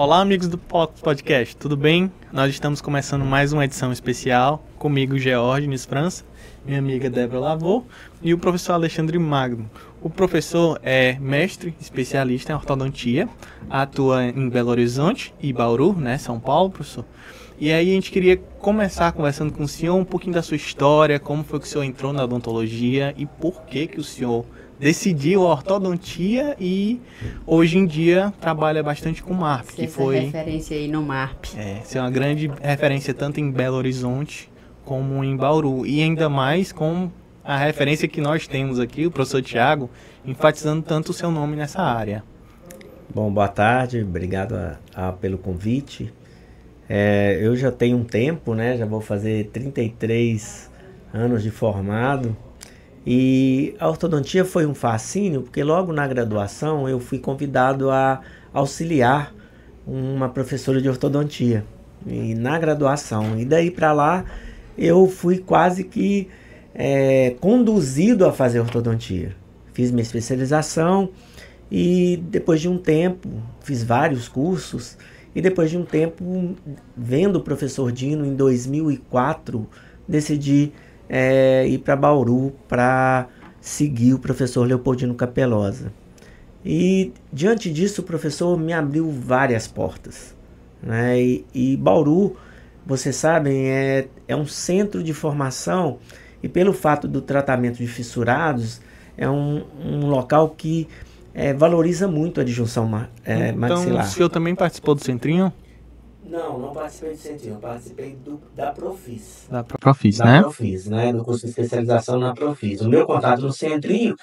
Olá, amigos do podcast, tudo bem? Nós estamos começando mais uma edição especial, comigo, Georges França, minha amiga Débora Lavô e o professor Alexandre Magno. O professor é mestre especialista em ortodontia, atua em Belo Horizonte e Bauru, São Paulo, professor. E aí a gente queria começar conversando com o senhor um pouquinho da sua história, como foi que o senhor entrou na odontologia e por que o senhor decidiu a ortodontia e hoje em dia trabalha bastante com MARP, que foi referência aí no MARP. É uma grande referência tanto em Belo Horizonte como em Bauru, e ainda mais com a referência que nós temos aqui, o professor Tiago, enfatizando tanto o seu nome nessa área. Bom, boa tarde, obrigado pelo convite. Eu já tenho um tempo, já vou fazer 33 anos de formado. E a ortodontia foi um fascínio, porque logo na graduação eu fui convidado a auxiliar uma professora de ortodontia. E na graduação, e daí para lá eu fui quase que conduzido a fazer ortodontia. Fiz minha especialização e depois de um tempo, fiz vários cursos, e depois de um tempo, vendo o professor Dino em 2004, decidi ir para Bauru para seguir o professor Leopoldino Capelosa. E diante disso o professor me abriu várias portas, e Bauru, vocês sabem, é um centro de formação, e pelo fato do tratamento de fissurados, é um local que valoriza muito a disjunção maxilar. Então o senhor também participou do centrinho? Não participei do centrinho, eu participei da Profis. Da Profis, Da Profis, do curso de especialização na Profis. O meu contato no centrinho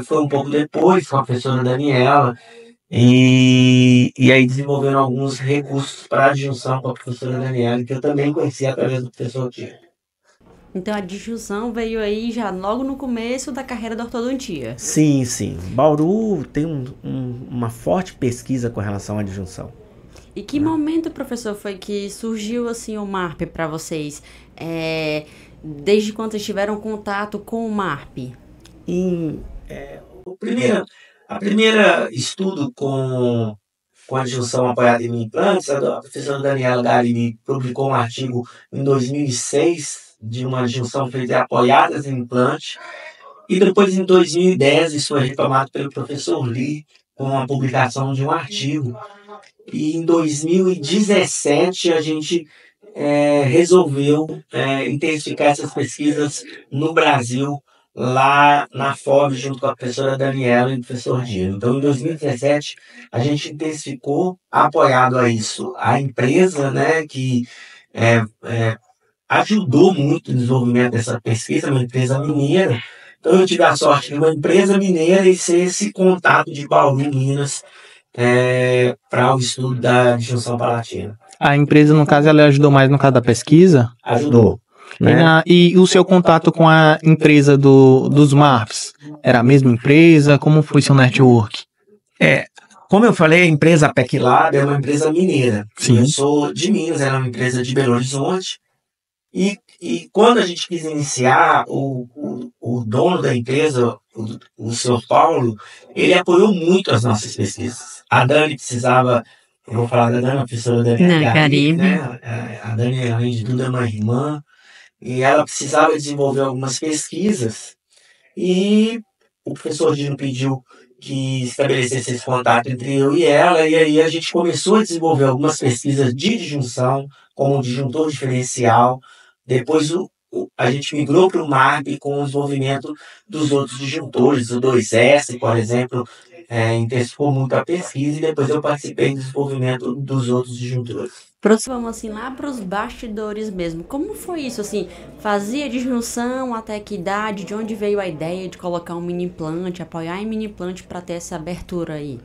foi um pouco depois com a professora Daniela, e aí desenvolveram alguns recursos para a adjunção com a professora Daniela, que eu também conheci através do professor Tiago. Então a disjunção veio aí já logo no começo da carreira da ortodontia. Sim. Bauru tem uma forte pesquisa com relação à disjunção. E que momento, professor, foi que surgiu assim o MARP para vocês? Desde quando vocês tiveram contato com o MARP? A primeira estudo com a disjunção apoiada em implantes, a professora Daniela Garini publicou um artigo em 2006 de uma disjunção feita apoiadas em implante, e depois em 2010 isso foi retomado pelo professor Lee com a publicação de um artigo. E em 2017 a gente resolveu intensificar essas pesquisas no Brasil, lá na FOB, junto com a professora Daniela e o professor Dino. Então, em 2017, a gente intensificou, apoiado a isso, a empresa, que ajudou muito o desenvolvimento dessa pesquisa, uma empresa mineira. Então, eu tive a sorte de uma empresa mineira e ser esse contato de Bauru, Minas, para o estudo da disjunção palatina. A empresa, no caso, ela ajudou mais no caso da pesquisa? Ajudou. E o seu contato com a empresa dos MARPs? Era a mesma empresa? Como foi seu network? Como eu falei, a empresa PEC Lab é uma empresa mineira. Sim. Eu sou de Minas, ela é uma empresa de Belo Horizonte. E quando a gente quis iniciar, o dono da empresa, o senhor Paulo, ele apoiou muito as nossas pesquisas. A Dani precisava, eu vou falar da Dani, a professora Dani Garini, a Dani, além de tudo, é uma irmã, e ela precisava desenvolver algumas pesquisas, e o professor Dino pediu que estabelecesse esse contato entre eu e ela, e aí a gente começou a desenvolver algumas pesquisas de disjunção, como o disjuntor diferencial. Depois a gente migrou para o MARP com o desenvolvimento dos outros disjuntores, o 2S, por exemplo, intensificou muito a pesquisa, e depois eu participei do desenvolvimento dos outros disjuntores. Vamos assim lá para os bastidores mesmo. Como foi isso? Assim, fazia disjunção até que idade? De onde veio a ideia de colocar um mini implante, apoiar em mini implante para ter essa abertura aí?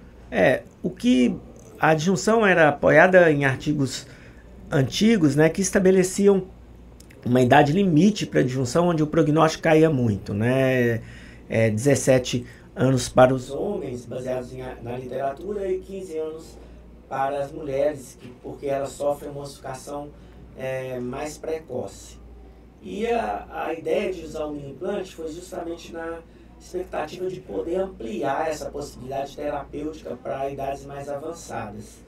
A disjunção era apoiada em artigos antigos, que estabeleciam uma idade limite para a disjunção, onde o prognóstico caía muito, 17 anos para os homens, baseados na literatura, e 15 anos para as mulheres, porque elas sofrem uma ossificação mais precoce. E a ideia de usar o mini implante foi justamente na expectativa de poder ampliar essa possibilidade terapêutica para idades mais avançadas.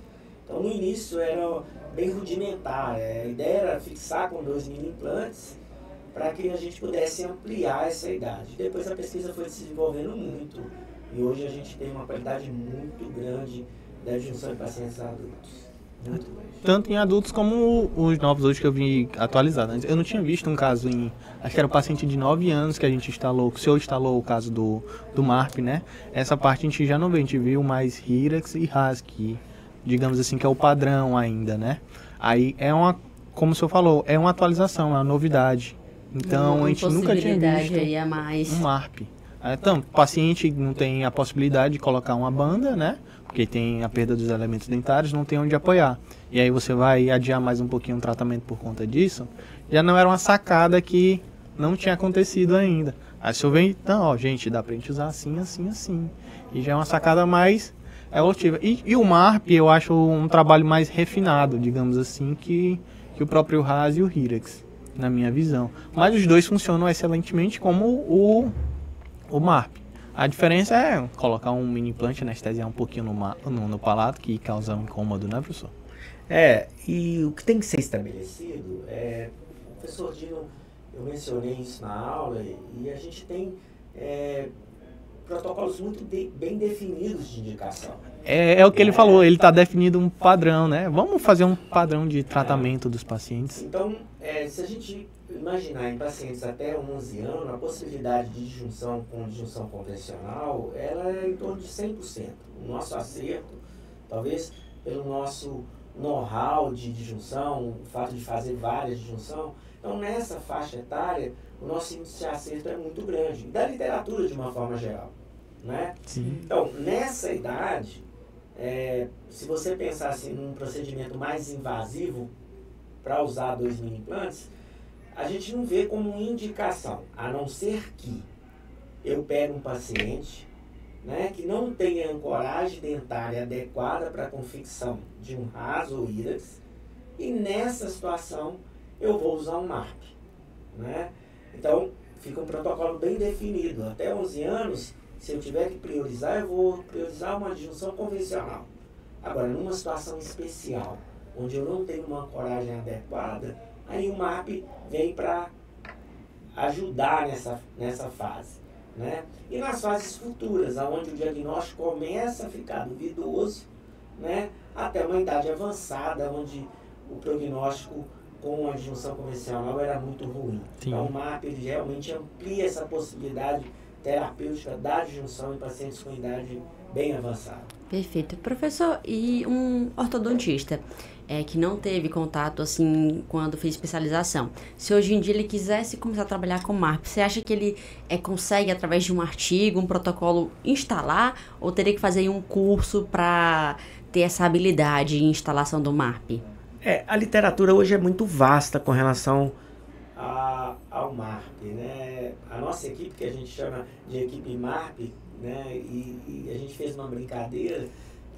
Então no início era bem rudimentar, a ideia era fixar com 2 mini implantes para que a gente pudesse ampliar essa idade. Depois a pesquisa foi se desenvolvendo muito e hoje a gente tem uma qualidade muito grande da junção de pacientes adultos. Muito grande. Tanto em adultos como os novos hoje que eu vi atualizados. Eu não tinha visto um caso acho que era um paciente de 9 anos que a gente instalou, que o senhor instalou o caso do MARP, né? Essa parte a gente já não vê, a gente viu mais Hirax e RAS, que digamos assim que é o padrão ainda, né? Aí como o senhor falou, é uma atualização, é uma novidade. Então a gente nunca tinha visto aí a mais. um MARP. Então, o paciente não tem a possibilidade de colocar uma banda, né? Porque tem a perda dos elementos dentários, não tem onde apoiar. E aí você vai adiar mais um pouquinho o tratamento por conta disso. Já não era uma sacada que não tinha acontecido ainda. Aí se eu venho, então, ó, gente, dá pra gente usar assim, assim, assim. E já é uma sacada mais evolutiva. E o MARP eu acho um trabalho mais refinado, digamos assim, que o próprio RAS e o Hirax, na minha visão. Mas os dois funcionam excelentemente como o MARP. A diferença é colocar um mini implante, anestesiar um pouquinho no palato, que causa um incômodo, né, professor? E o que tem que ser estabelecido professor Dino, eu mencionei isso na aula, e a gente tem protocolos muito bem definidos de indicação. É o que ele falou, ele está definindo um padrão, né? Vamos fazer um padrão de tratamento dos pacientes. Então, se a gente imaginar em pacientes até 11 anos, a possibilidade de disjunção com disjunção convencional, ela é em torno de 100%. O nosso acerto, talvez pelo nosso know-how de disjunção, o fato de fazer várias disjunção, então nessa faixa etária, o nosso índice de acerto é muito grande, da literatura de uma forma geral, né? Sim. Então, nessa idade, se você pensar assim, num procedimento mais invasivo para usar 2 mini implantes, a gente não vê como indicação, a não ser que eu pego um paciente, né, que não tenha ancoragem dentária adequada para a confecção de um RAS ou Hirax, e nessa situação eu vou usar um MARP, né? Então, fica um protocolo bem definido. Até 11 anos, se eu tiver que priorizar, eu vou priorizar uma disjunção convencional. Agora, numa situação especial, onde eu não tenho uma ancoragem adequada, aí o MARP vem para ajudar nessa fase, né? E nas fases futuras, onde o diagnóstico começa a ficar duvidoso, né? Até uma idade avançada, onde o prognóstico com a disjunção convencional era muito ruim. Sim. Então o MARP ele realmente amplia essa possibilidade terapêutica da disjunção em pacientes com idade bem avançada. Perfeito. Professor, e um ortodontista que não teve contato assim quando fez especialização, se hoje em dia ele quisesse começar a trabalhar com MARP, você acha que ele consegue, através de um artigo, um protocolo, instalar, ou teria que fazer um curso para ter essa habilidade em instalação do MARP? A literatura hoje é muito vasta com relação ao MARP, né? A nossa equipe, que a gente chama de equipe MARP, né? E a gente fez uma brincadeira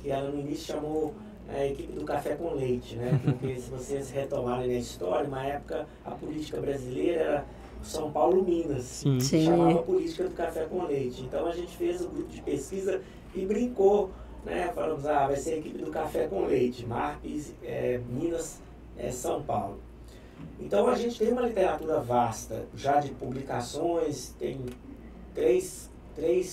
que ela no início chamou a equipe do café com leite, né? Porque se vocês retomarem na história, uma época a política brasileira era São Paulo-Minas. Sim. Chamava a política do café com leite. Então a gente fez o grupo de pesquisa e brincou, né? Falamos, vai ser a equipe do café com leite, MARP, Minas, São Paulo. Então a gente tem uma literatura vasta, já de publicações, tem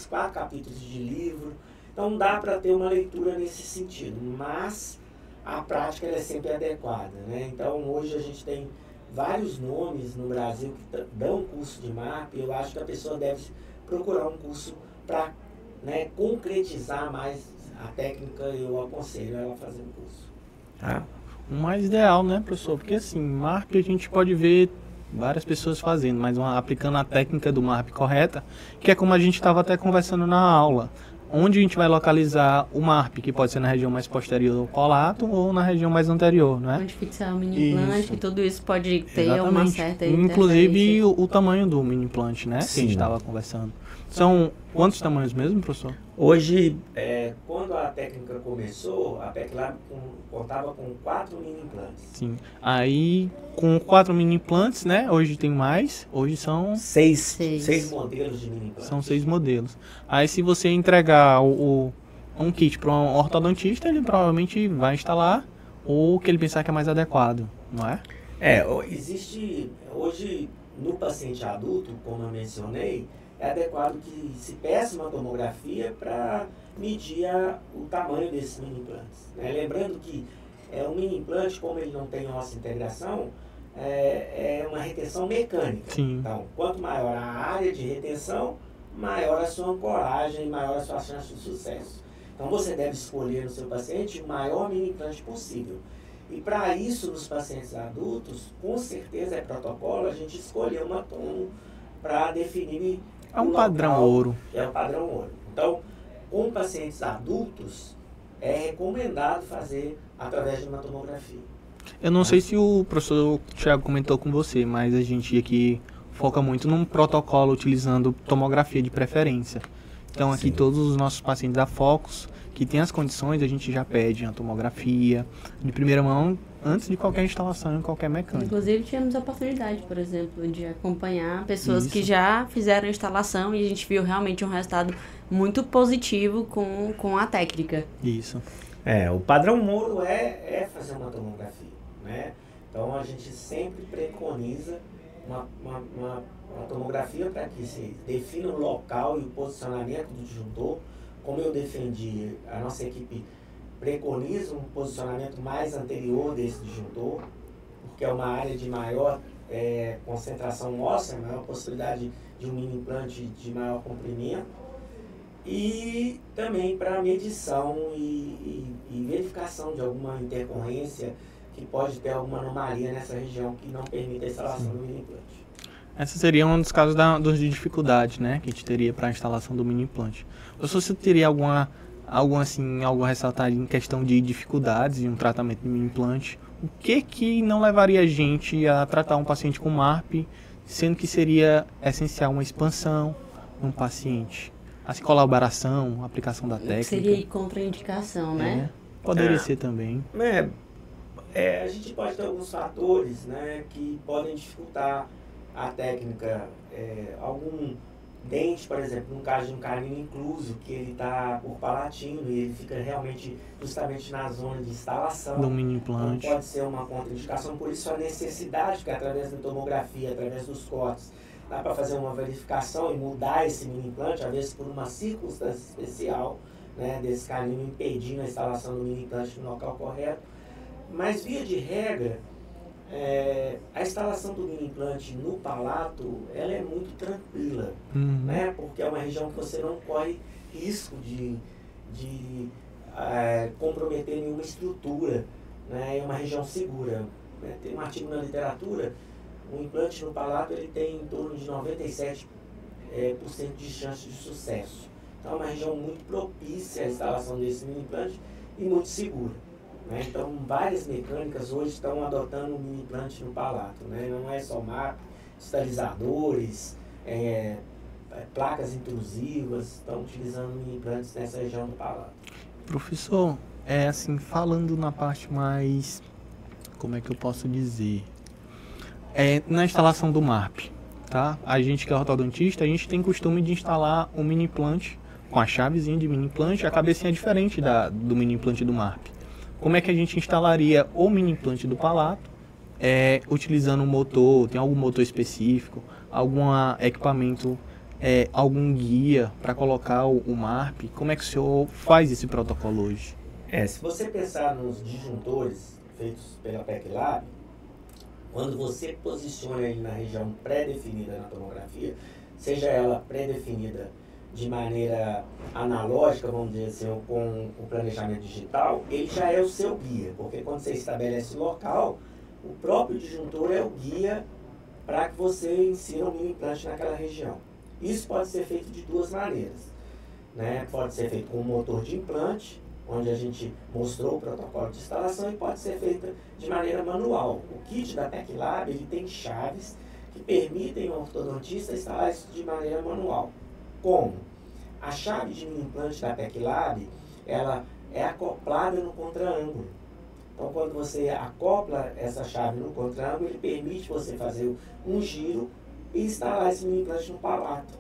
4 capítulos de livro, então dá para ter uma leitura nesse sentido, mas a prática ela é sempre adequada, né? Então hoje a gente tem vários nomes no Brasil que dão curso de MARP, eu acho que a pessoa deve procurar um curso para, né, concretizar mais a técnica, eu aconselho ela a fazer um curso. O mais ideal, né, professor? Porque assim, MARP a gente pode ver várias pessoas fazendo, mas aplicando a técnica do MARP correta, que é como a gente estava até conversando na aula. Onde a gente vai localizar o MARP, que pode ser na região mais posterior do palato ou na região mais anterior, né? Onde fixar o mini implante, e tudo isso pode ter uma certa inclusive o tamanho do mini implante, né? Sim. Que a gente estava conversando. São quantos tamanhos mesmo, professor? Hoje, quando a técnica começou, a PECLAB contava com 4 mini implantes. Sim. Aí, com 4 mini implantes, né? Hoje tem mais. Hoje são 6 modelos de mini implantes. São 6 modelos. Aí, se você entregar um kit para um ortodontista, ele provavelmente vai instalar ou o que ele pensar que é mais adequado, não é? Existe hoje no paciente adulto, como eu mencionei, é adequado que se peça uma tomografia para medir o tamanho desses mini implantes, né? Lembrando que um mini implante, como ele não tem nossa integração, é uma retenção mecânica. Sim. Então, quanto maior a área de retenção, maior a sua ancoragem, maior a sua chance de sucesso. Então, você deve escolher no seu paciente o maior mini implante possível. E para isso, nos pacientes adultos, com certeza é protocolo a gente escolher uma tomo para definir É um padrão ouro. É o padrão ouro. Então, com pacientes adultos, é recomendado fazer através de uma tomografia. Eu não sei se o professor Thiago comentou com você, mas a gente aqui foca muito num protocolo utilizando tomografia de preferência. Então aqui todos os nossos pacientes da Focus, que tem as condições, a gente já pede uma tomografia de primeira mão antes de qualquer instalação em qualquer mecânica. Inclusive tivemos a oportunidade, por exemplo, de acompanhar pessoas que já fizeram a instalação e a gente viu realmente um resultado muito positivo com a técnica. Isso. O padrão ouro é fazer uma tomografia, né? Então a gente sempre preconiza uma tomografia para que se defina o local e o posicionamento do disjuntor. Como eu defendi, a nossa equipe preconiza um posicionamento mais anterior desse disjuntor, porque é uma área de maior concentração óssea, maior possibilidade de um mini implante de maior comprimento, e também para medição e verificação de alguma intercorrência que pode ter alguma anomalia nessa região que não permite a instalação do mini implante. Essa seria um dos casos de dificuldade, né, que a gente teria para a instalação do mini implante. Você teria algo a ressaltar em questão de dificuldades em um tratamento de mini implante? O que não levaria a gente a tratar um paciente com MARP, sendo que seria essencial uma expansão num paciente? Assim, colaboração, aplicação da técnica. Seria contraindicação, né? Poderia ser também. A gente pode ter alguns fatores, né, que podem dificultar a técnica. Algum dente, por exemplo, no caso de um canino incluso, que ele está por palatino e ele fica realmente justamente na zona de instalação. Do mini implante. Então pode ser uma contraindicação, por isso a necessidade que através da tomografia, através dos cortes, dá para fazer uma verificação e mudar esse mini implante, às vezes por uma circunstância especial, né, desse canino impedindo a instalação do mini implante no local correto. Mas, via de regra, a instalação do mini implante no palato, ela é muito tranquila, né, porque é uma região que você não corre risco de comprometer nenhuma estrutura, né, é uma região segura. Né. Tem um artigo na literatura, o implante no palato ele tem em torno de 97% de chance de sucesso. Então é uma região muito propícia à instalação desse mini implante e muito segura. Né? Então várias mecânicas hoje estão adotando o mini implante no palato. Né? Não é só MAP, estabilizadores, placas intrusivas, estão utilizando mini implantes nessa região do palato. Professor, assim, falando na parte mais, como é que eu posso dizer? Na instalação do MARP, tá? A gente que é ortodontista, a gente tem costume de instalar um mini implante com a chavezinha de mini implante, a cabecinha é diferente do mini implante do MARP. Como é que a gente instalaria o mini implante do palato, utilizando um motor, tem algum motor específico, algum equipamento, algum guia para colocar o MARP? Como é que o senhor faz esse protocolo hoje? Se você pensar nos disjuntores feitos pela PECLab, quando você posiciona ele na região pré-definida na tomografia, seja ela pré-definida de maneira analógica, vamos dizer assim, com o planejamento digital, ele já é o seu guia, porque quando você estabelece o local, o próprio disjuntor é o guia para que você insira um mini implante naquela região. Isso pode ser feito de duas maneiras. Né? Pode ser feito com um motor de implante, onde a gente mostrou o protocolo de instalação, e pode ser feita de maneira manual. O kit da PECLab, ele tem chaves que permitem ao ortodontista instalar isso de maneira manual. Como? A chave de mini implante da PECLab, ela é acoplada no contraângulo. Então, quando você acopla essa chave no contraângulo, ele permite você fazer um giro e instalar esse mini implante no palato,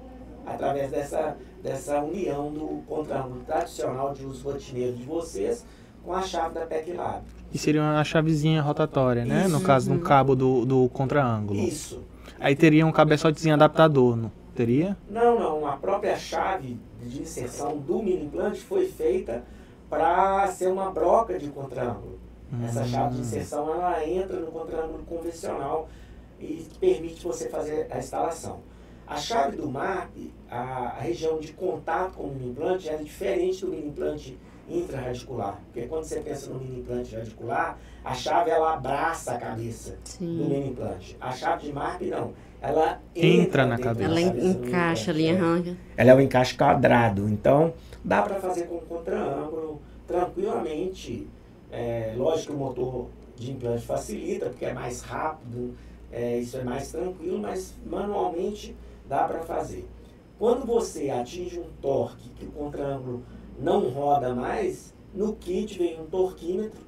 através dessa união do contraângulo tradicional de uso rotineiro de vocês com a chave da PEC-Lab. E seria uma chavezinha rotatória, né? No caso, no cabo do contra-ângulo. Isso. Aí teria um cabeçotezinho adaptador, não teria? Não. A própria chave de inserção do mini implante foi feita para ser uma broca de contra-ângulo. Essa chave de inserção, ela entra no contra-ângulo convencional e permite você fazer a instalação. A chave do MARP, a região de contato com o mini implante, é diferente do mini implante intraradicular. Porque quando você pensa no mini implante radicular, a chave ela abraça a cabeça do mini implante. A chave de MARP não. Ela entra na cabeça. Ela encaixa ali. Ela é um encaixe quadrado. Então, dá para fazer com contra-ângulo tranquilamente. Lógico que o motor de implante facilita, porque é mais rápido, isso é mais tranquilo, mas manualmente dá para fazer. Quando você atinge um torque que o contra-ângulo não roda mais, no kit vem um torquímetro,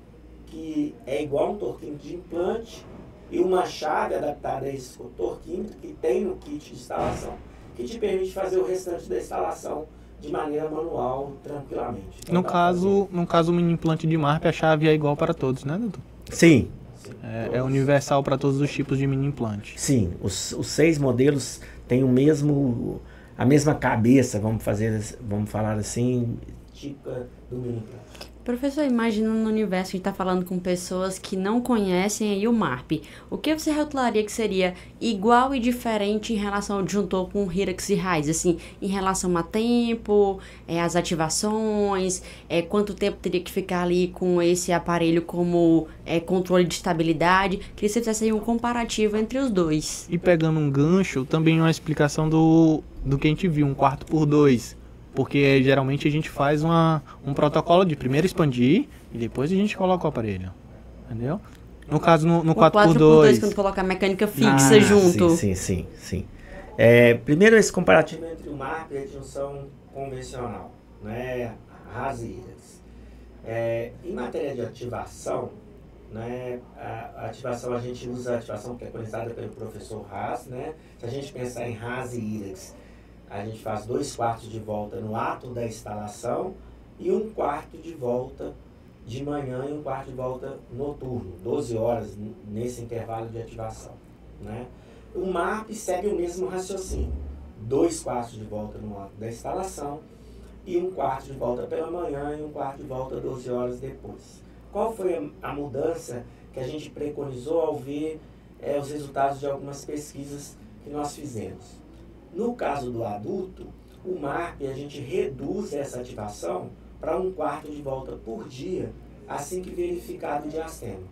que é igual a um torquímetro de implante, e uma chave adaptada a esse torquímetro que tem no kit de instalação, que te permite fazer o restante da instalação de maneira manual, tranquilamente. Então, no caso, o mini implante de MARP, a chave é igual para todos, né, doutor? Sim. É universal para todos os tipos de mini implante. Sim, os 6 modelos têm a mesma cabeça, vamos falar assim, típica do mini implante. Professor, imagina no universo que a gente está falando com pessoas que não conhecem aí o MARP. O que você rotularia que seria igual e diferente em relação ao disjuntor com o Hirax e Raiz? Assim, em relação a tempo, as ativações, quanto tempo teria que ficar ali com esse aparelho como controle de estabilidade? Queria que você fizesse aí um comparativo entre os dois. E pegando um gancho, também uma explicação do que a gente viu, um 4x2. Porque geralmente a gente faz um protocolo de primeiro expandir e depois a gente coloca o aparelho. Entendeu? No caso, no 4x2... quando coloca a mecânica fixa junto. Sim. Primeiro, esse comparativo entre o MARP e a disjunção convencional, né? Haas e Hirax. Em matéria de ativação, né? A ativação, a gente usa a ativação preconizada pelo professor Haas, né? Se a gente pensar em Haas e Hirax, a gente faz 2/4 de volta no ato da instalação e 1/4 de volta de manhã e 1/4 de volta noturno, 12 horas nesse intervalo de ativação, né? O MARP segue o mesmo raciocínio, 2/4 de volta no ato da instalação e 1/4 de volta pela manhã e 1/4 de volta 12 horas depois. Qual foi a mudança que a gente preconizou ao ver os resultados de algumas pesquisas que nós fizemos? No caso do adulto, o MARP, a gente reduz essa ativação para 1/4 de volta por dia, assim que verificado o diastema,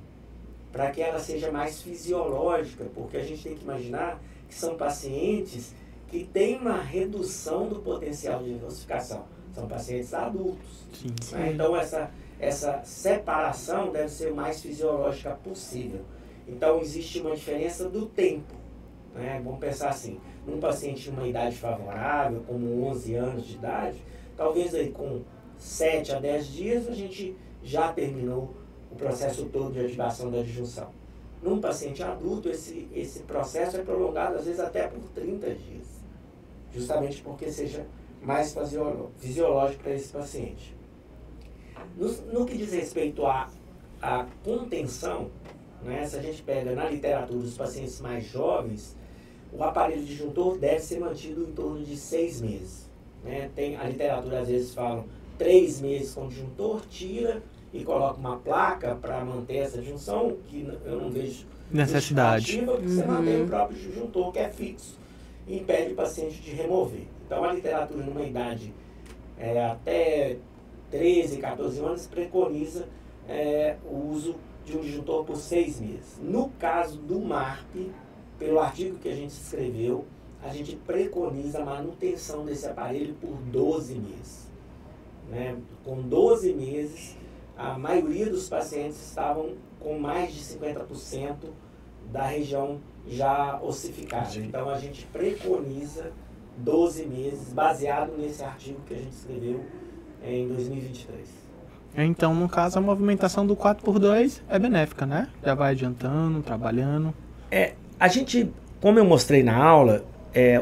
para que ela seja mais fisiológica, porque a gente tem que imaginar que são pacientes que têm uma redução do potencial de ossificação. São pacientes adultos. Sim. Né? Então, essa separação deve ser o mais fisiológica possível. Então, existe uma diferença do tempo. Né? Vamos pensar assim, num paciente de uma idade favorável, como 11 anos de idade, talvez aí com 7 a 10 dias a gente já terminou o processo todo de ativação da disjunção. Num paciente adulto, esse processo é prolongado às vezes até por 30 dias, justamente porque seja mais fisiológico para esse paciente. No que diz respeito à contenção, né, se a gente pega na literatura os pacientes mais jovens, o aparelho disjuntor deve ser mantido em torno de 6 meses. Né? A literatura às vezes fala 3 meses com o disjuntor, tira e coloca uma placa para manter essa disjunção, que eu não vejo necessidade. Porque você mantém o próprio disjuntor, que é fixo, e impede o paciente de remover. Então a literatura numa idade até 13, 14 anos preconiza o uso de um disjuntor por 6 meses. No caso do MARP, pelo artigo que a gente escreveu, a gente preconiza a manutenção desse aparelho por 12 meses. Né? Com 12 meses, a maioria dos pacientes estavam com mais de 50% da região já ossificada. Então, a gente preconiza 12 meses, baseado nesse artigo que a gente escreveu em 2023. Então, no caso, a movimentação do 4x2 é benéfica, né? Já vai adiantando, trabalhando. A gente, como eu mostrei na aula,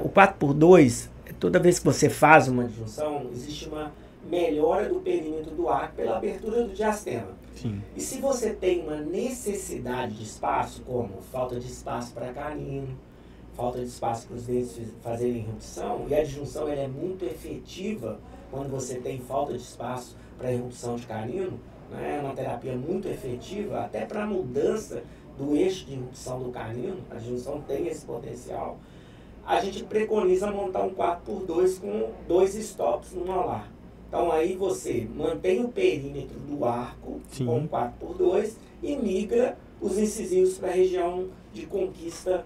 o 4x2, toda vez que você faz uma disjunção, existe uma melhora do perímetro do arco pela abertura do diastema. Sim. E se você tem uma necessidade de espaço, como falta de espaço para canino, falta de espaço para os dentes fazerem irrupção, e a disjunção ela é muito efetiva quando você tem falta de espaço para irrupção de canino, né? É uma terapia muito efetiva, até para a mudança do eixo de irrupção do canino, a disjunção tem esse potencial. A gente preconiza montar um 4x2 com 2 stops no molar. Então aí você mantém o perímetro do arco com 4x2 e migra os incisivos para a região de conquista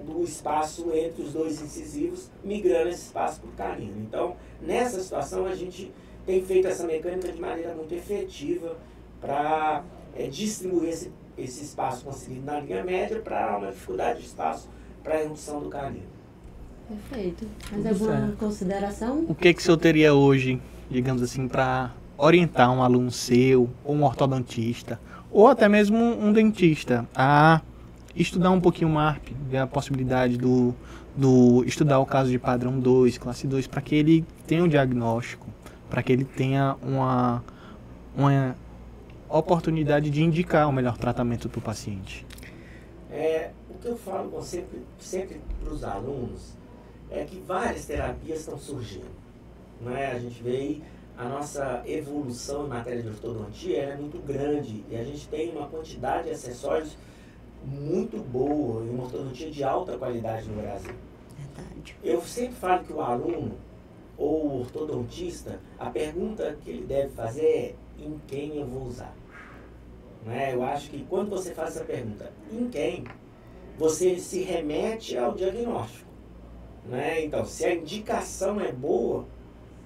do espaço entre os 2 incisivos, migrando esse espaço para o canino. Então, nessa situação, a gente tem feito essa mecânica de maneira muito efetiva para distribuir esse espaço conseguido na linha média para uma dificuldade de espaço para a irrupção do canino. Perfeito. Mais alguma consideração? O que o senhor teria hoje, digamos assim, para orientar um aluno seu, ou um ortodontista, ou até mesmo um dentista, a estudar um pouquinho o MARP, ver a possibilidade do estudar o caso de padrão 2, classe 2, para que ele tenha um diagnóstico, para que ele tenha uma oportunidade de indicar o melhor tratamento para o paciente? O que eu falo sempre para os alunos é que várias terapias estão surgindo. Né? A gente vê aí a nossa evolução em matéria de ortodontia é muito grande e a gente tem uma quantidade de acessórios muito boa e uma ortodontia de alta qualidade no Brasil. Verdade. Eu sempre falo que o aluno ou o ortodontista, a pergunta que ele deve fazer é: em quem eu vou usar? Né? Eu acho que quando você faz essa pergunta, em quem, você se remete ao diagnóstico. Né? Então, se a indicação é boa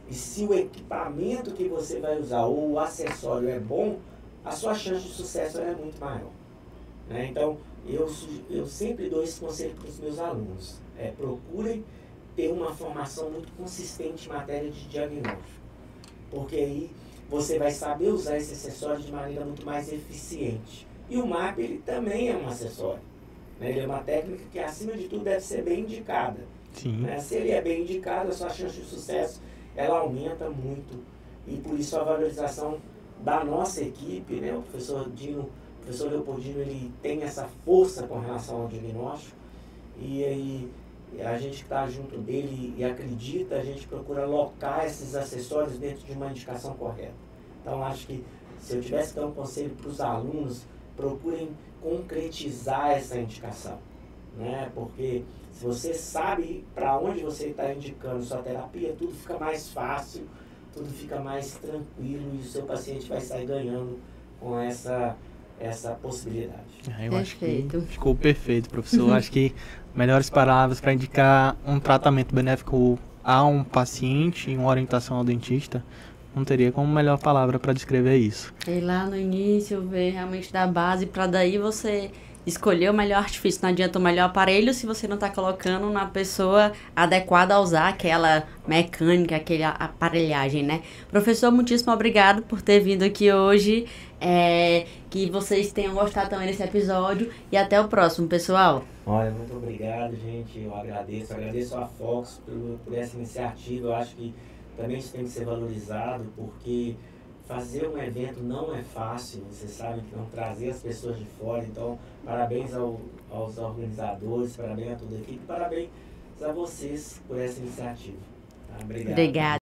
e se o equipamento que você vai usar ou o acessório é bom, a sua chance de sucesso é muito maior. Né? Então, eu sempre dou esse conselho para os meus alunos. Procurem ter uma formação muito consistente em matéria de diagnóstico. Porque aí você vai saber usar esse acessório de maneira muito mais eficiente. E o MARP, ele também é um acessório. Né? Ele é uma técnica que, acima de tudo, deve ser bem indicada. Sim. Né? Se ele é bem indicado, a sua chance de sucesso ela aumenta muito. E por isso a valorização da nossa equipe, né? O professor Leopoldino, ele tem essa força com relação ao diagnóstico. E aí a gente que está junto dele e acredita, a gente procura alocar esses acessórios dentro de uma indicação correta. Então, acho que se eu tivesse que dar um conselho para os alunos, procurem concretizar essa indicação. Né? Porque se você sabe para onde você está indicando sua terapia, tudo fica mais fácil, tudo fica mais tranquilo e o seu paciente vai sair ganhando com essa possibilidade. Eu acho que ficou perfeito, professor. Acho que melhores palavras para indicar um tratamento benéfico a um paciente e uma orientação ao dentista, não teria como melhor palavra para descrever isso. E lá no início, ver realmente da base, para daí você escolher o melhor artifício. Não adianta o melhor aparelho se você não está colocando na pessoa adequada a usar aquela mecânica, aquela aparelhagem, né? Professor, muitíssimo obrigado por ter vindo aqui hoje. Que vocês tenham gostado também desse episódio. E até o próximo, pessoal. Olha, muito obrigado, gente. Eu agradeço a Fox por essa iniciativa. Eu acho que também isso tem que ser valorizado, porque fazer um evento não é fácil, vocês sabem que não trazer as pessoas de fora. Então, parabéns aos organizadores, parabéns a toda a equipe, parabéns a vocês por essa iniciativa. Tá? Obrigado. Obrigada.